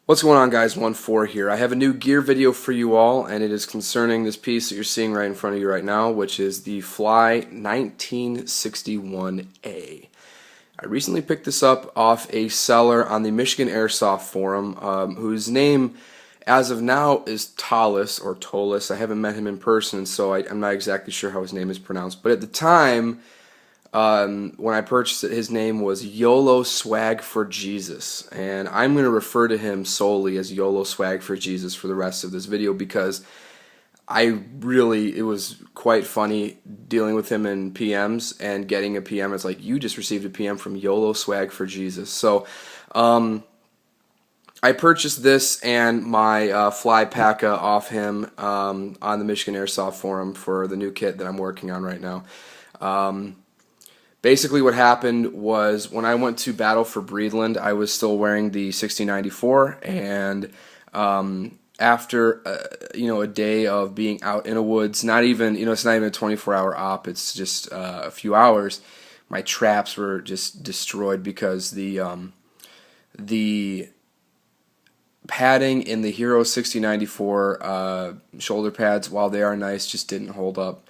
What's going on, guys? 1-4 here. I have a new gear video for you all, and it is concerning this piece that you're seeing right in front of you right now, which is the Flyye 1961A. I recently picked this up off a seller on the Michigan Airsoft Forum, whose name, as of now, is Tallis or Tolis. I haven't met him in person, so I'm not exactly sure how his name is pronounced. But at the time, when I purchased it, his name was YOLO Swag for Jesus, and I'm going to refer to him solely as YOLO Swag for Jesus for the rest of this video because it was quite funny dealing with him in PMs and getting a PM. It's like, you just received a PM from YOLO Swag for Jesus. So I purchased this and my Flyye Paca off him on the Michigan Airsoft Forum for the new kit that I'm working on right now. Basically what happened was when I went to battle for Breedland, I was still wearing the 1694, and after a day of being out in the woods, not even it's not even a 24-hour op, it's just a few hours, my traps were just destroyed because the padding in the Hero 6094 shoulder pads, while they are nice, just didn't hold up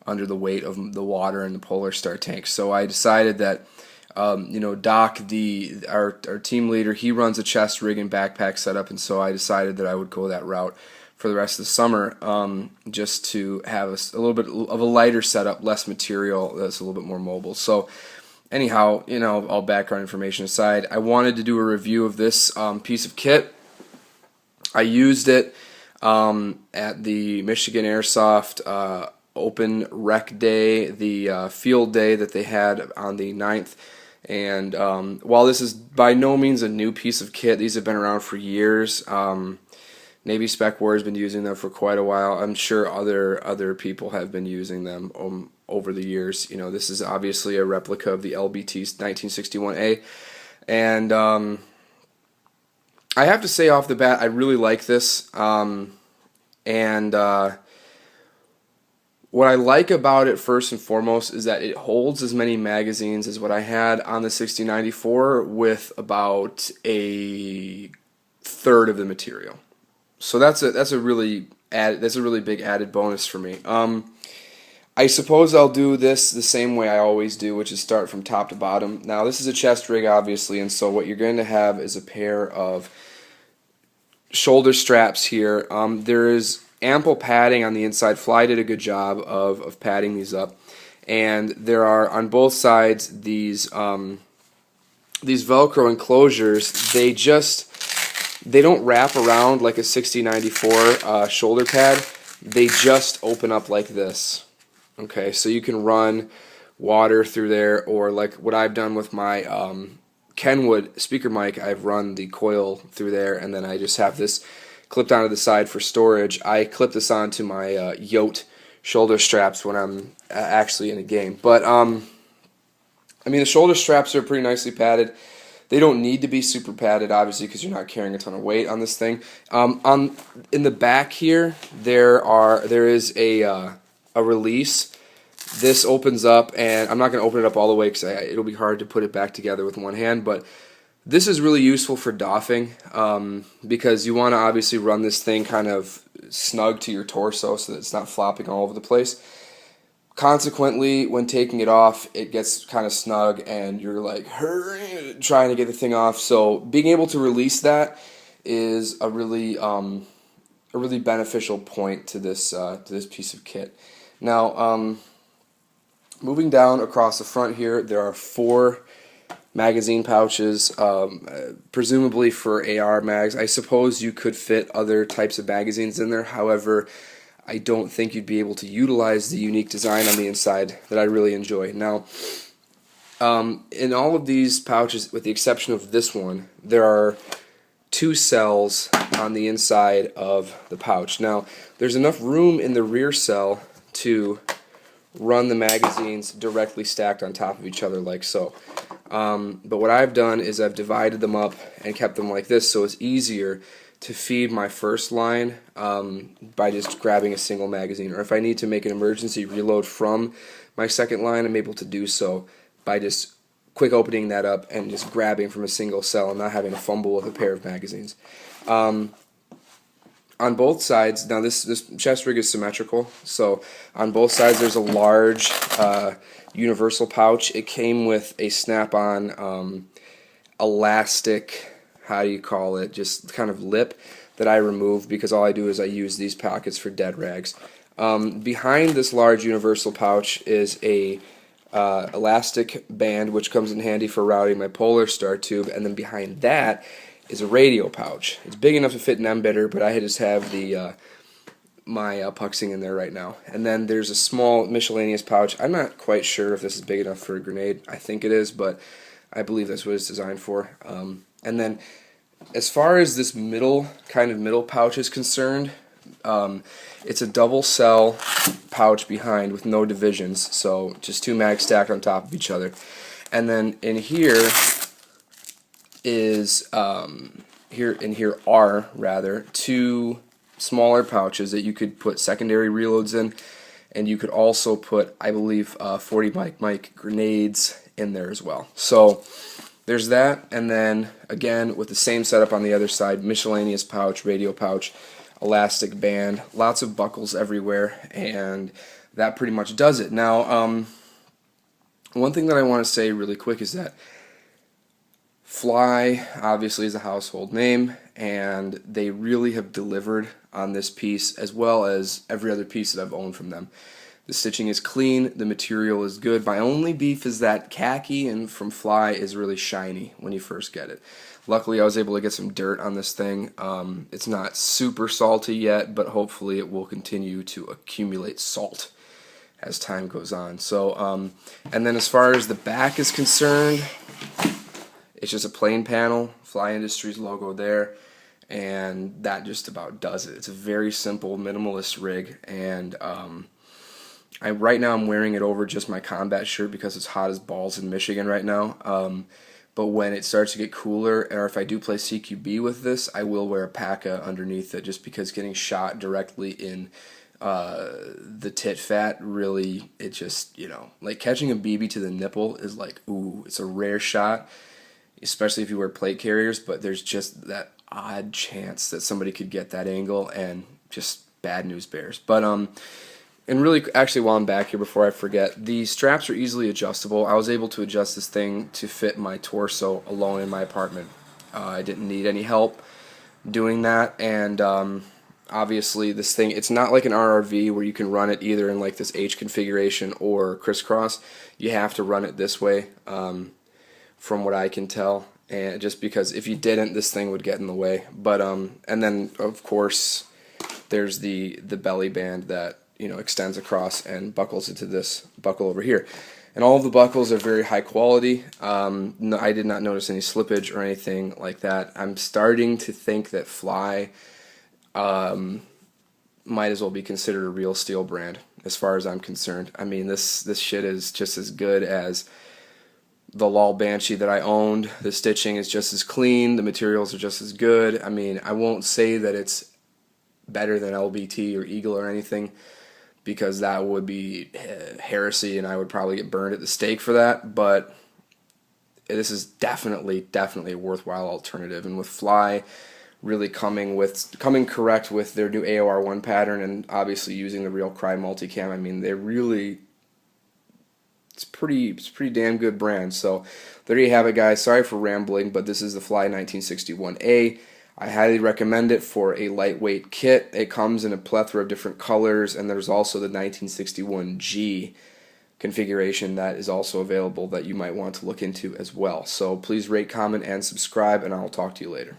under the weight of the water in the Polar Star tank. So I decided that, Doc, our team leader, he runs a chest rig and backpack setup, and so I decided that I would go that route for the rest of the summer, just to have a little bit of a lighter setup, less material, that's a little bit more mobile. So anyhow, all background information aside, I wanted to do a review of this piece of kit. I used it at the Michigan Airsoft Open Rec Day, the field day that they had on the 9th. And while this is by no means a new piece of kit, these have been around for years. Navy Spec War has been using them for quite a while. I'm sure other people have been using them over the years. This is obviously a replica of the LBT 1961A. And I have to say off the bat, I really like this. What I like about it, first and foremost, is that it holds as many magazines as what I had on the 6094 with about a third of the material. So that's a really big added bonus for me. I suppose I'll do this the same way I always do, which is start from top to bottom. Now, this is a chest rig, obviously, and so what you're going to have is a pair of shoulder straps here. There is ample padding on the inside. Flyye did a good job of padding these up, and there are on both sides these Velcro enclosures. They don't wrap around like a 6094 shoulder pad. They just open up like this. Okay, so you can run water through there, or like what I've done with my Kenwood speaker mic, I've run the coil through there, and then I just have this clipped onto the side for storage. I clip this onto my Yote shoulder straps when I'm actually in a game. But the shoulder straps are pretty nicely padded. They don't need to be super padded, obviously, because you're not carrying a ton of weight on this thing. In the back here, there is a release. This opens up, and I'm not going to open it up all the way because it'll be hard to put it back together with one hand, but this is really useful for doffing because you want to obviously run this thing kind of snug to your torso so that it's not flopping all over the place. Consequently, when taking it off, it gets kind of snug and you're like trying to get the thing off. So being able to release that is a really beneficial point to this piece of kit. Now, moving down across the front here, there are 4 magazine pouches, presumably for AR mags. I suppose you could fit other types of magazines in there. However, I don't think you'd be able to utilize the unique design on the inside that I really enjoy. Now, in all of these pouches, with the exception of this one, there are 2 cells on the inside of the pouch. Now, there's enough room in the rear cell to run the magazines directly stacked on top of each other like so. But what I've done is I've divided them up and kept them like this so it's easier to feed my first line by just grabbing a single magazine, or if I need to make an emergency reload from my second line, I'm able to do so by just quick opening that up and just grabbing from a single cell and not having to fumble with a pair of magazines. On both sides, now this chest rig is symmetrical, so on both sides there's a large universal pouch. It came with a snap-on elastic, how do you call it, just kind of lip that I removed because all I do is I use these pockets for dead rags. Behind this large universal pouch is a elastic band which comes in handy for routing my Polar Star tube, and then behind that is a radio pouch. It's big enough to fit an embedder, but I just have the my puxing in there right now. And then there's a small miscellaneous pouch. I'm not quite sure if this is big enough for a grenade. I think it is, but I believe that's what it's designed for. And then as far as this middle pouch is concerned, it's a double cell pouch behind with no divisions, so just two mags stacked on top of each other. And then in here is here are two smaller pouches that you could put secondary reloads in, and you could also put, I believe, 40 mic grenades in there as well. So there's that, and then again with the same setup on the other side, miscellaneous pouch, radio pouch, elastic band, lots of buckles everywhere, and that pretty much does it. Now, one thing that I want to say really quick is that Flyye obviously is a household name, and they really have delivered on this piece as well as every other piece that I've owned from them. The stitching is clean, the material is good. My only beef is that khaki and from Flyye is really shiny when you first get it. Luckily I was able to get some dirt on this thing. It's not super salty yet, but hopefully it will continue to accumulate salt as time goes on. So, and then as far as the back is concerned, it's just a plain panel, Flyye Industries logo there, and that just about does it. It's a very simple, minimalist rig, and right now I'm wearing it over just my combat shirt because it's hot as balls in Michigan right now. But when it starts to get cooler, or if I do play CQB with this, I will wear a PACA underneath it, just because getting shot directly in the tit fat, really, it just, like catching a BB to the nipple is like, ooh, it's a rare shot, especially if you wear plate carriers, but there's just that odd chance that somebody could get that angle, and just bad news bears. But and really, actually, while I'm back here, before I forget, the straps are easily adjustable. I was able to adjust this thing to fit my torso alone in my apartment. I didn't need any help doing that, and obviously this thing, it's not like an RRV where you can run it either in like this H configuration or crisscross. You have to run it this way, from what I can tell, and just because if you didn't, this thing would get in the way. But and then of course there's the belly band that extends across and buckles into this buckle over here, and all of the buckles are very high quality. No, I did not notice any slippage or anything like that. I'm starting to think that Flyye might as well be considered a real steel brand as far as I'm concerned. I mean, this shit is just as good as the Lol Banshee that I owned. The stitching is just as clean, the materials are just as good. I mean, I won't say that it's better than LBT or Eagle or anything, because that would be heresy and I would probably get burned at the stake for that, but this is definitely a worthwhile alternative. And with Flyye really coming correct with their new AOR1 pattern, and obviously using the Real Cry multicam, I mean, it's pretty damn good brand. So there you have it, guys. Sorry for rambling, but this is the Flyye 1961A. I highly recommend it for a lightweight kit. It comes in a plethora of different colors, and there's also the 1961G configuration that is also available that you might want to look into as well. So please rate, comment, and subscribe, and I'll talk to you later.